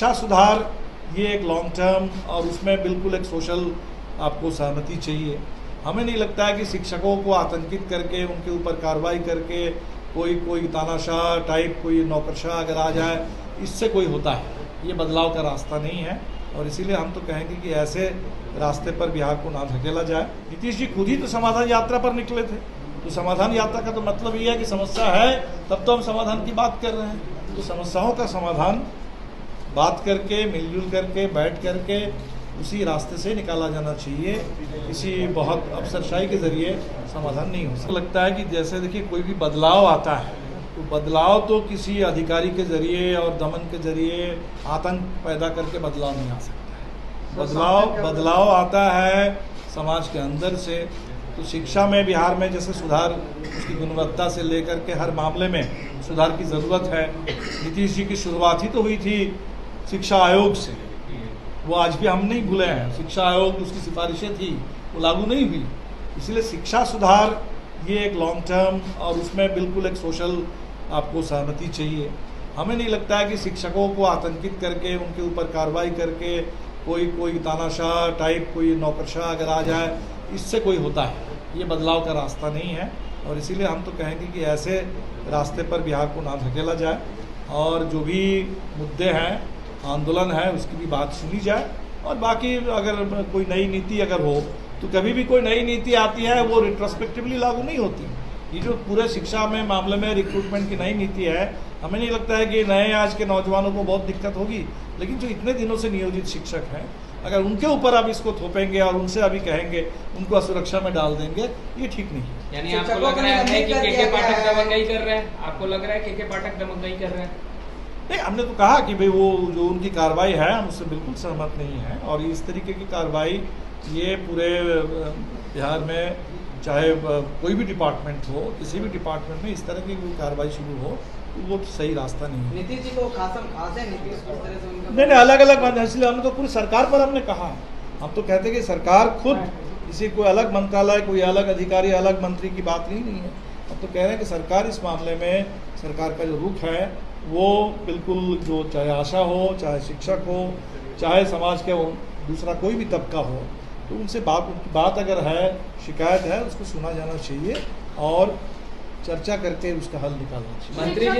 शिक्षा सुधार ये एक लॉन्ग टर्म और उसमें बिल्कुल एक सोशल आपको सहमति चाहिए। हमें नहीं लगता है कि शिक्षकों को आतंकित करके उनके ऊपर कार्रवाई करके कोई तानाशाह टाइप कोई नौकरशाह अगर आ जाए इससे कोई होता है। ये बदलाव का रास्ता नहीं है और इसीलिए हम तो कहेंगे कि ऐसे रास्ते पर बिहार को ना धकेला जाए। नीतीश जी खुद ही तो समाधान यात्रा पर निकले थे, तो समाधान यात्रा का तो मतलब ये है कि समस्या है तब तो हम समाधान की बात कर रहे हैं। तो समस्याओं का समाधान बात करके मिलजुल करके बैठ करके उसी रास्ते से निकाला जाना चाहिए। किसी बहुत अफसरशाही के जरिए समाधान नहीं हो सकता। लगता है कि जैसे देखिए कोई भी बदलाव आता है तो बदलाव तो किसी अधिकारी के जरिए और दमन के जरिए आतंक पैदा करके बदलाव नहीं आ सकता है। बदलाव आता है समाज के अंदर से। तो शिक्षा में बिहार में जैसे सुधार उसकी गुणवत्ता से लेकर के हर मामले में सुधार की ज़रूरत है। नीतीश जी की शुरुआत ही तो हुई थी शिक्षा आयोग से, वो आज भी हम नहीं भूले हैं। शिक्षा आयोग उसकी सिफारिशें थी, वो लागू नहीं हुई। इसलिए शिक्षा सुधार ये एक लॉन्ग टर्म और उसमें बिल्कुल एक सोशल आपको सहमति चाहिए। हमें नहीं लगता है कि शिक्षकों को आतंकित करके उनके ऊपर कार्रवाई करके कोई तानाशाह टाइप कोई नौकरशाह अगर आ जाए इससे कोई होता है। ये बदलाव का रास्ता नहीं है और इसीलिए हम तो कहेंगे कि ऐसे रास्ते पर बिहार को ना धकेला जाए और जो भी मुद्दे हैं आंदोलन है उसकी भी बात सुनी जाए। और बाकी अगर कोई नई नीति अगर हो तो कभी भी कोई नई नीति आती है वो रिट्रोस्पेक्टिवली लागू नहीं होती। ये जो पूरे शिक्षा में मामले में रिक्रूटमेंट की नई नीति है, हमें नहीं लगता है कि नए आज के नौजवानों को बहुत दिक्कत होगी, लेकिन जो इतने दिनों से नियोजित शिक्षक हैं अगर उनके ऊपर आप इसको थोपेंगे और उनसे अभी कहेंगे उनको असुरक्षा में डाल देंगे, ये ठीक नहीं है। यानी आपको लग रहा है कि के पाठक दबंगई कर रहे हैं? आपको लग रहा है के पाठक दबंगई कर रहे हैं? नहीं, हमने तो कहा कि भाई वो जो उनकी कार्रवाई है हम उससे बिल्कुल सहमत नहीं है और इस तरीके की कार्रवाई ये पूरे बिहार में चाहे कोई भी डिपार्टमेंट हो, किसी भी डिपार्टमेंट में इस तरह की कोई कार्रवाई शुरू हो तो वो सही रास्ता नहीं है। नीतीश जी को खासम खास है नीतीश किस तरह से उनका नहीं अलग अलग बात है। इसलिए हमने तो पूरी सरकार पर हमने कहा, हम तो कहते हैं कि सरकार खुद किसी कोई अलग मंत्रालय कोई अलग अधिकारी अलग मंत्री की बात नहीं है। हम तो कह रहे हैं कि सरकार इस मामले में सरकार का जो रुख है वो बिल्कुल जो चाहे आशा हो चाहे शिक्षक हो चाहे समाज के दूसरा कोई भी तबका हो तो उनसे बात अगर है शिकायत है उसको सुना जाना चाहिए और चर्चा करके उसका हल निकालना चाहिए। मंत्री जी